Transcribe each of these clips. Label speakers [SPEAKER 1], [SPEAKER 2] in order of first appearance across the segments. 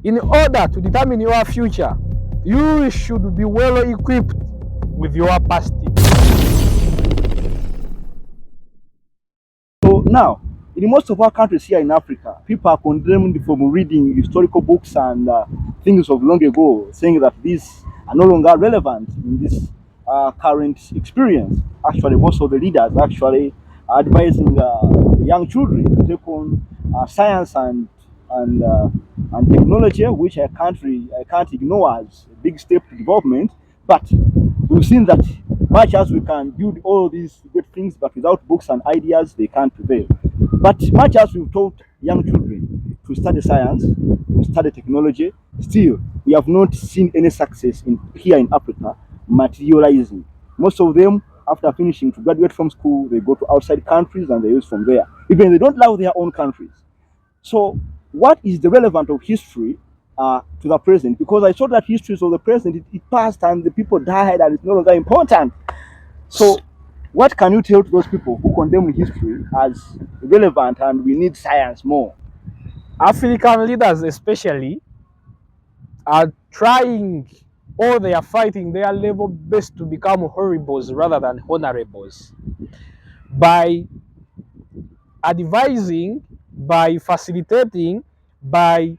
[SPEAKER 1] In order to determine your future, you should be well equipped with your past.
[SPEAKER 2] So now, in most of our countries here in Africa, people are condemned from reading historical books and things of long ago, saying that these are no longer relevant in this current experience. Actually, most of the leaders actually are advising young children to take on science and technology, which I can't ignore as a big step to development. But we've seen that much as we can build all these great things, but without books and ideas, they can't prevail. But much as we've taught young children to study science, to study technology, still we have not seen any success here in Africa materializing. Most of them, after finishing to graduate from school, they go to outside countries and they use from there. Even they don't love their own countries. So, what is the relevance of history to the present? Because I saw that histories of the present, it passed and the people died and it's no longer important. So, what can you tell to those people who condemn history as relevant and we need science more?
[SPEAKER 1] African leaders, especially, are trying or they are fighting their level best to become horribles rather than honorables by advising, by facilitating, by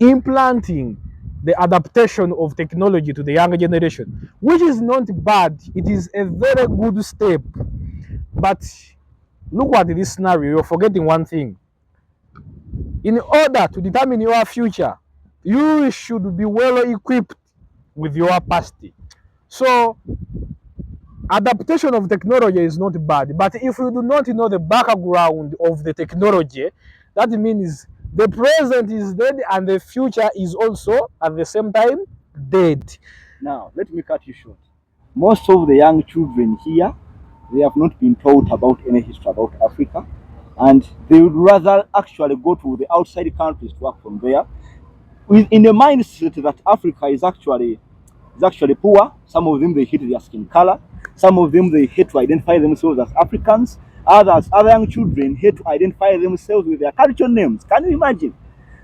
[SPEAKER 1] implanting the adaptation of technology to the younger generation, which is not bad. It is a very good step. But look at this scenario, you're forgetting one thing. In order to determine your future, you should be well equipped with your past. So, adaptation of technology is not bad, but if you do not know the background of the technology, that means the present is dead and the future is also at the same time dead.
[SPEAKER 2] Now, let me cut you short. Most of the young children here, they have not been taught about any history about Africa, and they would rather actually go to the outside countries to work from there, in the mindset that Africa is actually poor. Some of them they hate their skin color. Some of them they hate to identify themselves as Africans. Other young children hate to identify themselves with their cultural names. Can you imagine?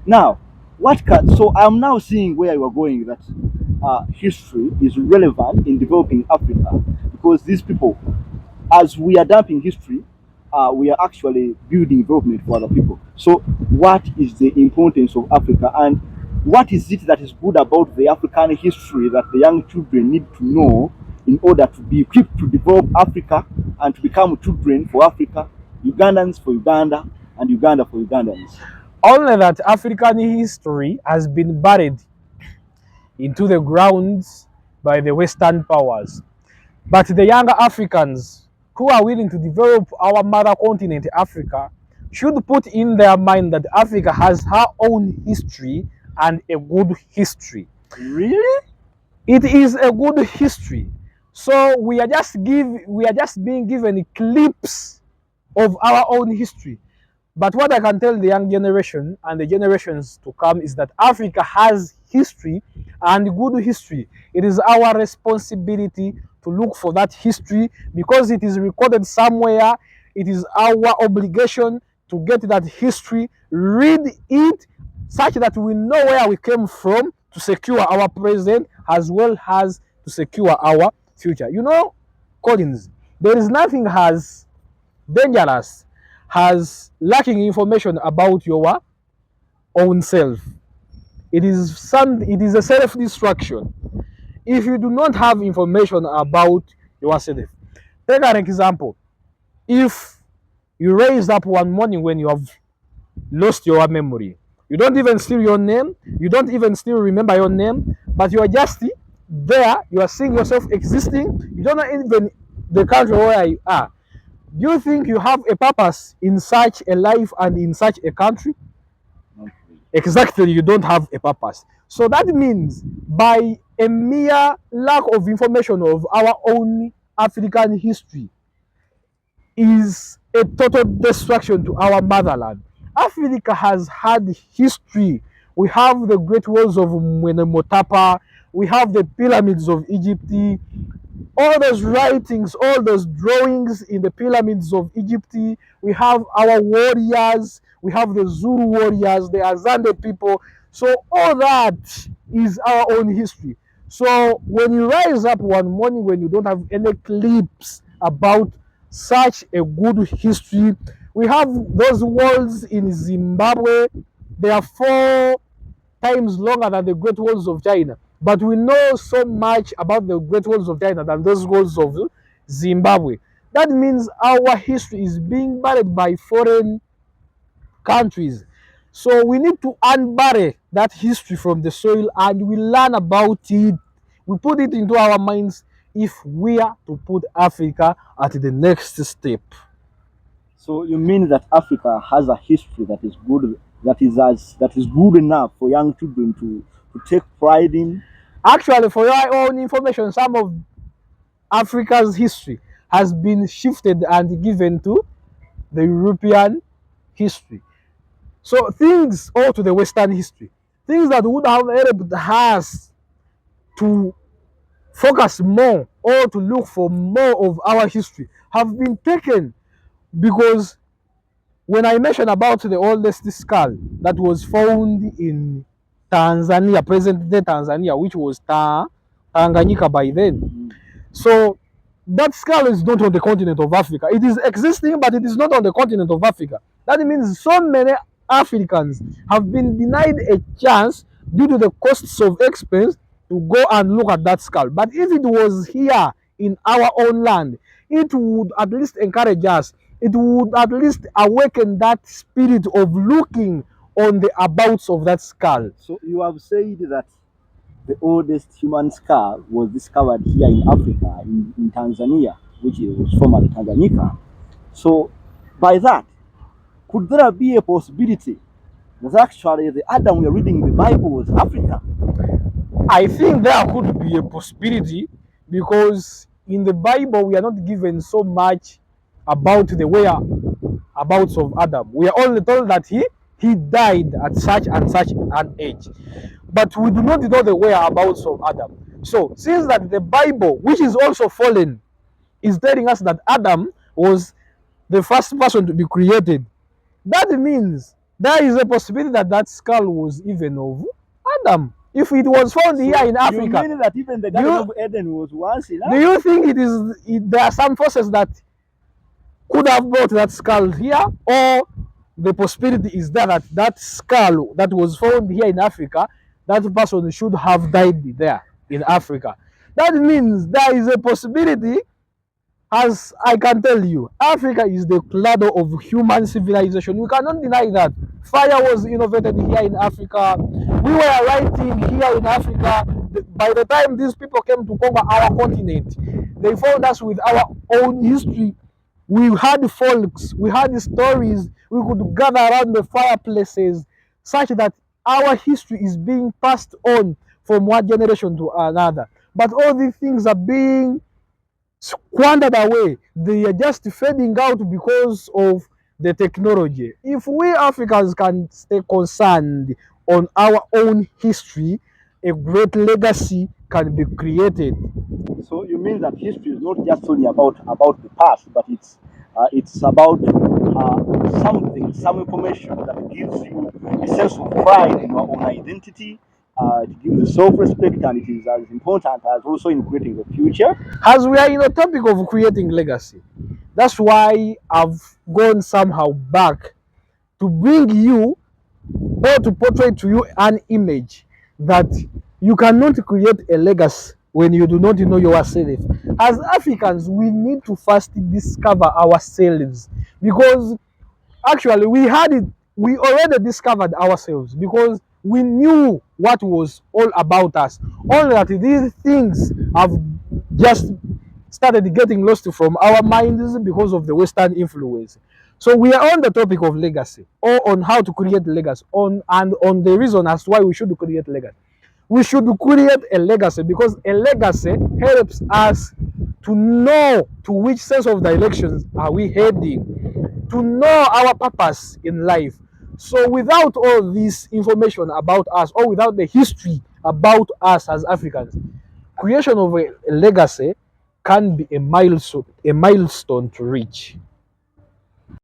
[SPEAKER 2] Now, what can so I'm now seeing where you are going that history is relevant in developing Africa because these people, as we are dumping history, we are actually building development for other people. So, what is the importance of Africa, and what is it that is good about the African history that the young children need to know in order to be equipped to develop Africa and to become children for Africa, Ugandans for Uganda, and Uganda for Ugandans?
[SPEAKER 1] Only that African history has been buried into the grounds by the Western powers. But the younger Africans who are willing to develop our mother continent, Africa, should put in their mind that Africa has her own history and a good history.
[SPEAKER 2] Really?
[SPEAKER 1] It is a good history. So we are just being given clips of our own history. But what I can tell the young generation and the generations to come is that Africa has history and good history. It is our responsibility to look for that history because it is recorded somewhere. It is our obligation to get that history, read it, such that we know where we came from to secure our present as well as to secure our future. You know, Collins, there is nothing as dangerous as lacking information about your own self. It is a self-destruction. If you do not have information about yourself, take an example. If you raise up one morning when you have lost your memory, you don't even steal your name, you don't even still remember your name, but you are just there, you are seeing yourself existing, you don't know even the country where you are. Do you think you have a purpose in such a life and in such a country? Exactly, you don't have a purpose. So that means by a mere lack of information of our own African history is a total destruction to our motherland. Africa has had history. We have the great walls of Motapa, we have the pyramids of Egypt, all those writings, all those drawings in the pyramids of Egypt. We have our warriors, we have the Zulu warriors, the Azande people. So all that is our own history. So when you rise up one morning when you don't have any clips about such a good history, we have those walls in Zimbabwe. They are 4 times longer than the Great Walls of China. But we know so much about the Great Walls of China than those walls of Zimbabwe. That means our history is being buried by foreign countries. So we need to unbury that history from the soil and we learn about it. We put it into our minds if we are to put Africa at the next step.
[SPEAKER 2] So you mean that Africa has a history that is good, that is good enough for young children to take pride in?
[SPEAKER 1] Actually, for your own information, some of Africa's history has been shifted and given to the European history. So things all to the Western history, things that would have helped us to focus more or to look for more of our history have been taken, because when I mentioned about the oldest skull that was found in Tanzania, present day Tanzania, which was Tanganyika by then. So that skull is not on the continent of Africa. It is existing, but it is not on the continent of Africa. That means so many Africans have been denied a chance due to the costs of expense to go and look at that skull. But if it was here in our own land, it would at least encourage us. It would at least awaken that spirit of looking on the abouts of that skull.
[SPEAKER 2] So you have said that the oldest human skull was discovered here in Africa, in Tanzania, which was formerly Tanganyika. So by that, could there be a possibility that actually the Adam we are reading in the Bible was African?
[SPEAKER 1] I think there could be a possibility, because in the Bible we are not given so much about the whereabouts of Adam. We are only told that he died at such and such an age, but we do not know the whereabouts of Adam. So since that the Bible, which is also fallen, is telling us that Adam was the first person to be created, that means there is a possibility that that skull was even of Adam. If it was found
[SPEAKER 2] So
[SPEAKER 1] here in
[SPEAKER 2] you
[SPEAKER 1] Africa,
[SPEAKER 2] mean that even the Garden of Eden was once in
[SPEAKER 1] do
[SPEAKER 2] Africa?
[SPEAKER 1] you think there are some forces that could have brought that skull here, or the possibility is there that that skull that was found here in Africa, that person should have died there in Africa? That means there is a possibility. As I can tell you, Africa is the cradle of human civilization. We cannot deny that. Fire was innovated here in Africa. We were writing here in Africa. By the time these people came to conquer our continent, they found us with our own history. We had folks, we had stories, we could gather around the fireplaces, such that our history is being passed on from one generation to another. But all these things are being squandered away. They are just fading out because of the technology. If we Africans can stay concerned on our own history, a great legacy can be created.
[SPEAKER 2] So you mean that history is not just only about the past, but it's about something, some information that gives you a sense of pride in your own identity. It gives you self-respect, and it is as important as also in creating the future.
[SPEAKER 1] As we are in the topic of creating legacy, that's why I've gone somehow back to bring you, or to portray to you, an image that you cannot create a legacy when you do not know yourself. As Africans, we need to first discover ourselves, because actually we already discovered ourselves, because we knew what was all about us. Only that these things have just started getting lost from our minds because of the Western influence. So we are on the topic of legacy, or on how to create legacy, on the reason as to why we should create legacy. We should create a legacy because a legacy helps us to know to which sense of directions are we heading, to know our purpose in life. So without all this information about us, or without the history about us as Africans, creation of a legacy can be a milestone to reach.